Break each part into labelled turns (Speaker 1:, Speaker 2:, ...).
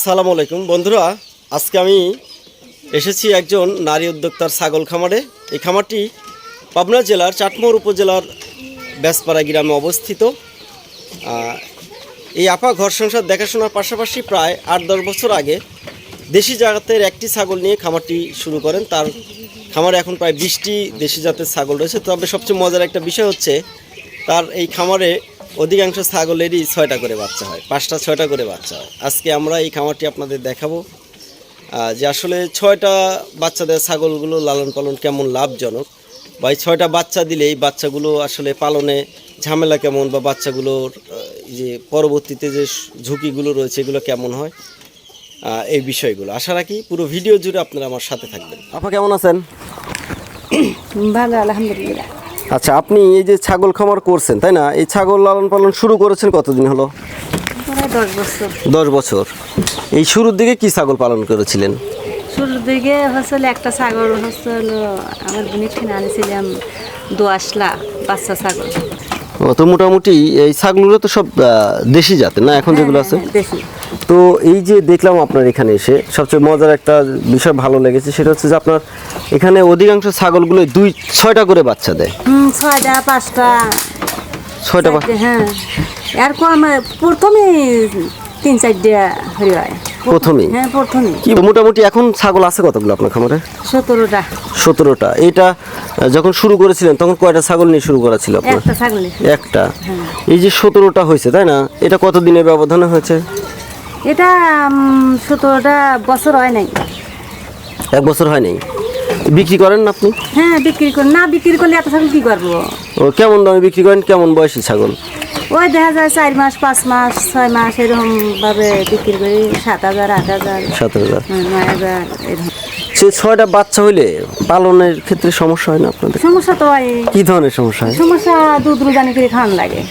Speaker 1: আসসালামু আলাইকুম বন্ধুরা, আজকে আমি এসেছি একজন নারী উদ্যোক্তার ছাগল খামারে। এই খামারটি পাবনা জেলার চাটমোহর উপজেলার বেসপাড়া গ্রামে অবস্থিত। এই আপা ঘর সংসার দেখাশোনার পাশাপাশি প্রায় 8-10 বছর আগে দেশি জাতের একটি ছাগল নিয়ে খামারটি শুরু করেন। তার খামারে এখন প্রায় 20টি দেশি জাতের ছাগল রয়েছে। তবে সবচেয়ে মজার একটা বিষয় হচ্ছে তার এই খামারে অধিকাংশ ছাগলেরই 6টা করে বাচ্চা হয়, 5টা-6টা করে বাচ্চা হয়। আজকে আমরা এই খামারটি আপনাদের দেখাবো যে আসলে 6টা বাচ্চা দেওয়া ছাগলগুলো লালন পালন কেমন লাভজনক, বা এই 6টা বাচ্চা দিলে এই বাচ্চাগুলো আসলে পালনে ঝামেলা কেমন, বা বাচ্চাগুলোর যে পরবর্তীতে যে ঝুঁকিগুলো রয়েছে এগুলো কেমন হয়, এই বিষয়গুলো আশা রাখি পুরো ভিডিও জুড়ে আপনারা আমার সাথে থাকবেন। আপা কেমন আছেন?
Speaker 2: ভালো, আলহামদুলিল্লাহ।
Speaker 1: আচ্ছা, আপনি এই যে ছাগল খামার করছেন তাই না, এই ছাগল লালন পালন শুরু করেছেন কতদিন হলো?
Speaker 2: প্রায় 10 বছর।
Speaker 1: 10 বছর। এই শুরুর দিকে কি ছাগল পালন করেছিলেন?
Speaker 2: শুরুর দিকে হচ্ছিল একটা ছাগল হচ্ছিল আমার বোনের কিনে আনিছিলাম, দোয়াশলা বাচ্চা ছাগল।
Speaker 1: ও তো মোটামুটি এই ছাগলগুলো তো সব দেশি জাতের না এখন যেগুলো আছে?
Speaker 2: দেশি।
Speaker 1: তো এই যে দেখলাম আপনার এখানে এসে সবচেয়ে মজার একটা বিষয় ভালো লেগেছে, সেটা হচ্ছে যে আপনার এখানে অধিকাংশ ছাগলগুলো 2-6টা করে বাচ্চা দেয়।
Speaker 2: 6টা 5টা
Speaker 1: 6টা।
Speaker 2: হ্যাঁ, এরকম প্রথমে 3-4টা হয়
Speaker 1: প্রথমেই?
Speaker 2: হ্যাঁ, প্রথমে।
Speaker 1: কি মোটামুটি এখন ছাগল আছে কতগুলো আপনার খামারে?
Speaker 2: 17টা।
Speaker 1: 17টা। এটা যখন শুরু করেছিলেন তখন কয়টা ছাগল নিয়ে শুরু করা ছিল আপনার?
Speaker 2: একটা ছাগল।
Speaker 1: একটা। এই যে 17টা হয়েছে তাই না, এটা কতদিনের ব্যবধানে হয়েছে?
Speaker 2: এটা 17টা বছর হয় নাই।
Speaker 1: 1 বছর হয় নাই। বিক্রি করেন না আপনি?
Speaker 2: হ্যাঁ, বিক্রি করি। না বিক্রি করলে এত ছাগল কি করবো?
Speaker 1: ও কেমন দামে বিক্রি করেন? কেমন বয়সী ছাগল?
Speaker 2: ওই দেখা যায় 4 মাস 5 মাস 6 মাস এরকম ভাবে বিক্রি করি। 7,000 8,000
Speaker 1: 7,000
Speaker 2: 9,000 এরকম।
Speaker 1: সেই 6টা বাচ্চা হইলে পালনের ক্ষেত্রে সমস্যা হয় না আপনাদের?
Speaker 2: সমস্যা তো হয়।
Speaker 1: কি ধরনের সমস্যা হয়?
Speaker 2: সমস্যা দুধ রোজানি করে খাওয়ানো লাগে,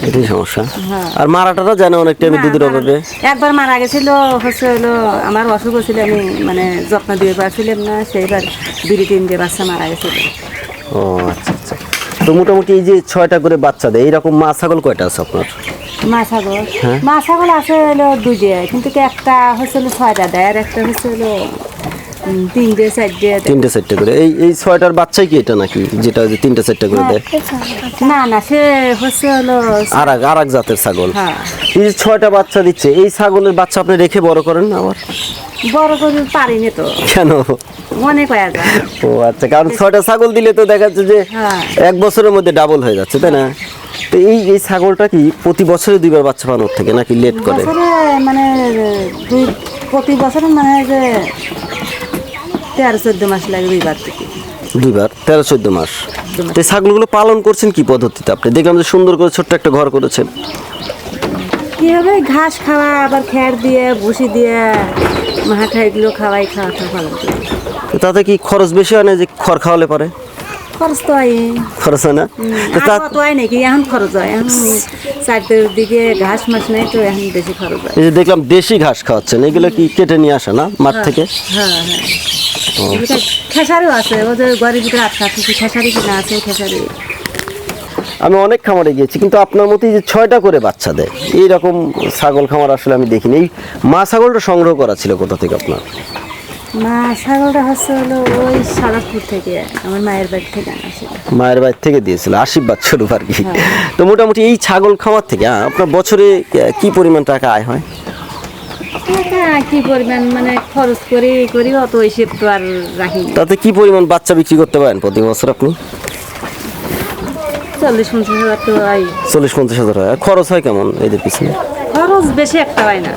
Speaker 1: এটাই সমস্যা।
Speaker 2: হ্যাঁ।
Speaker 1: আর মারাটারা জানে অনেক টাইমে দুধের অভাবে।
Speaker 2: একবার মারা গেছিল, হলো আমার অসুখ ছিল, আমি মানে যত্ন দিয়ে পারছিলাম না, সেইবার 2-3টে বাচ্চা মারা গেছিল।
Speaker 1: ও আচ্ছা আচ্ছা। তো মোটামুটি এই যে 6টা করে বাচ্চা দেয়, এইরকম মা ছাগল কয়টা আছে আপনার?
Speaker 2: মা ছাগল?
Speaker 1: হ্যাঁ।
Speaker 2: মা ছাগল আছে হলো 2টে, কিন্তু একটা হচ্ছিল 6টা দেয়, আর একটা হচ্ছিল 3-4টে
Speaker 1: করে। এই 6টার বাচ্চাই কি এটা নাকি, যেটা 3-4টা করে দেয়?
Speaker 2: না না, সে হচ্ছে হলো
Speaker 1: আর এক জাতের ছাগল।
Speaker 2: হ্যাঁ।
Speaker 1: এই যে 6টা বাচ্চা দিচ্ছে, এই ছাগলের বাচ্চা আপনি রেখে বড় করেন আবার?
Speaker 2: বড় করে পারিনি তো।
Speaker 1: কেন?
Speaker 2: মনে করা যায়।
Speaker 1: ও আচ্ছা, কারণ 6টা ছাগল দিলে তো দেখা যাচ্ছে যে
Speaker 2: হ্যাঁ।
Speaker 1: 1 বছরের মধ্যে ডাবল হয়ে যাচ্ছে তাই না? তো এই ছাগলটা কি প্রতি বছরে 2বার বাচ্চা পানোর থেকে নাকি লেট করে?
Speaker 2: বছরে মানে প্রতি বছরে মানে যে 13-14 মাস লাগে 2বার থেকে।
Speaker 1: 2বার 13-14 মাস। তো এই ছাগলগুলো পালন করছেন কি পদ্ধতিতে আপনি? দেখলাম যে সুন্দর করে ছোট্ট একটা ঘর করেছেন।
Speaker 2: কি হবে, ঘাস খাওয়া, আবার খ্যার দিয়ে ভুসি দিয়ে মাঠা এগুলো খাওয়াই পালন করি।
Speaker 1: তো তাতে কি খরচ বেশি হয় না যে খড় খাওয়ালে পারে?
Speaker 2: খরচ তো হয়।
Speaker 1: খরচ হয় না?
Speaker 2: তো হয় নাকি, এখন খরচ হয়। এখন চারদিকে ঘাস মাস নাই তো, এখন বেশি খরচ হয়।
Speaker 1: এই যে দেখলাম দেশি ঘাস খাওয়াচ্ছেন, এগুলো কি কেটে নিয়ে আসা না মাঠ থেকে?
Speaker 2: হ্যাঁ হ্যাঁ। খেসারিও আছে, ওদের ঘরের ভিতরে খেসারি কিনা আছে, খেসারি।
Speaker 1: আমি অনেক খামারে গিয়েছি, কিন্তু আপনার মতোই যে 6টা করে বাচ্চা দেয় এইরকম ছাগল খামার আসলে আমি দেখিনি। এই মা ছাগলটা সংগ্রহ করা ছিল কোথা থেকে আপনার?
Speaker 2: মা ছাগলটা হচ্ছে হলো ওই সারাপুর থেকে, আমার মায়ের বাড়ি থেকে আনাছিল।
Speaker 1: মায়ের বাড়ি থেকে দিয়েছিল আশীর্বাদ স্বরূপ আর কি। তো মোটামুটি এই ছাগল খামার থেকে আপনার বছরে কি পরিমাণ টাকা আয় হয়?
Speaker 2: কি পরিমাণ মানে খরচ করি অত হিসেব তো আর রাখি।
Speaker 1: তাতে কি পরিমাণ বাচ্চা বিক্রি করতে পারেন প্রতি বছর আপনি?
Speaker 2: 40-50 হাজার তো হয়।
Speaker 1: 40-50 হাজার হয়। খরচ হয় কেমন এদের পিছনে?
Speaker 2: খরচ বেশি একটা হয় না,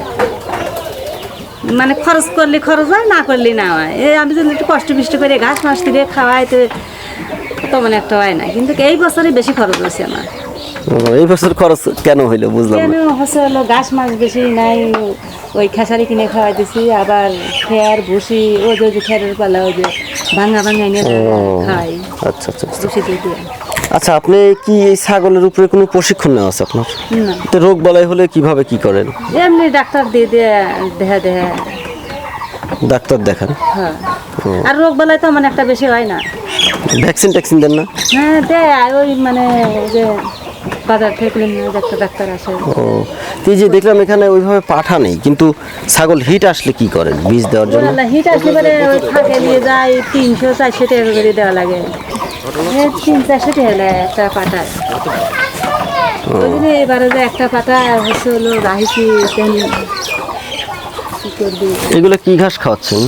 Speaker 2: মানে খরচ করলে খরচ হয়, না করলে না হয়। আমি যদি একটু কষ্ট করে ঘাস মাস দিয়ে খাওয়াই তো তেমন একটা হয় না, কিন্তু এই বছরে বেশি খরচ হচ্ছে আমার।
Speaker 1: এই বছর খরচ কেন হইলো বুঝলাম
Speaker 2: কেন হচ্ছে হলো, ঘাস মাছ বেশি নাই, ওই খেসারি কিনে খাওয়াই দিছি, আবার খেয়ার ভুসি, ও যে খেয়ারের পালা ওই যে ভাঙা এনে খাই।
Speaker 1: আচ্ছা আচ্ছা।
Speaker 2: ভুসি দিয়ে।
Speaker 1: আচ্ছা, আপনি কি এই ছাগলের উপরে কোনো প্রশিক্ষণ নেওয়া আছে আপনার?
Speaker 2: না।
Speaker 1: তো রোগ বালাই হলে কিভাবে কি করেন?
Speaker 2: এমনি ডাক্তার দিয়ে দেহা
Speaker 1: ডাক্তার দেখান?
Speaker 2: হ্যাঁ। আর রোগ বালাই তো মানে একটা বেশি হয় না।
Speaker 1: ভ্যাকসিন দেন না?
Speaker 2: হ্যাঁ দেয়, ওই মানে যে বাজার থেকে নিয়ে একটা ডাক্তার আসে।
Speaker 1: ও তো এই যে দেখলাম এখানে ওইভাবে পাঠা নেই, কিন্তু ছাগল হিট আসলে কি করেন বীজ দেওয়ার জন্য?
Speaker 2: হিট আসলে পরে ওই ফাঁকে নিয়ে যায় 300-400 টাকা করে দেওয়া লাগে। 300-400 টাকা লাগে একটা পাটায়। ওই জন্য এবারে যে একটা পাটা হচ্ছে হলো রাহিছি কি করবি।
Speaker 1: এগুলো কি ঘাস খাওয়াচ্ছেন?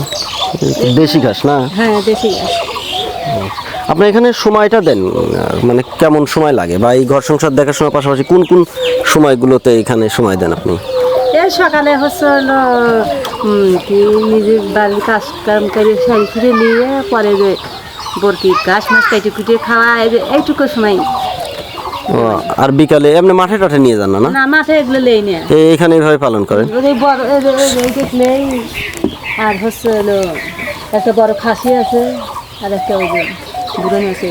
Speaker 1: দেশি ঘাস না?
Speaker 2: হ্যাঁ দেশি ঘাস।
Speaker 1: আপনি এখানে সময়টা দেন মানে কেমন সময় লাগে, বা এই ঘর সংসার দেখাশোনার পাশাপাশি কোন কোন সময়গুলোতে এখানে সময় দেন আপনি?
Speaker 2: এই সকালে হচ্ছে হলো কি নিজের বাড়ির কাজ কাম করে সারি ফিরে নিয়ে পরে যে বরকি ঘাস মাছ কেটে কুটে খাওয়া এইটুকু সময়।
Speaker 1: ও, আর বিকালে এমনি মাঠে টাঠে নিয়ে যান না?
Speaker 2: না মাঠে এগুলো লেই না,
Speaker 1: এখানে এইভাবে পালন করেন?
Speaker 2: ওই বড় দেখলেই। আর হচ্ছে হলো একটা বড় খাসি আছে আর একটা ওই যে বুড়নি আছে।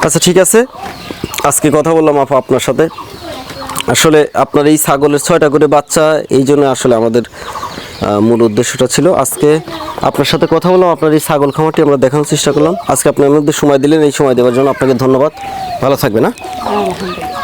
Speaker 1: আচ্ছা ঠিক আছে, আজকে কথা বললাম আপা আপনার সাথে। আসলে আপনার এই ছাগলের 6টা করে বাচ্চা, এই জন্য আসলে আমাদের মূল উদ্দেশ্যটা ছিল আজকে আপনার সাথে কথা বললাম। আপনার এই ছাগল খামারটি আমরা দেখানোর চেষ্টা করলাম। আজকে আপনি আমাদের সময় দিলেন, এই সময় দেওয়ার জন্য আপনাকে ধন্যবাদ। ভালো থাকবেন।
Speaker 2: আলহামদুলিল্লাহ।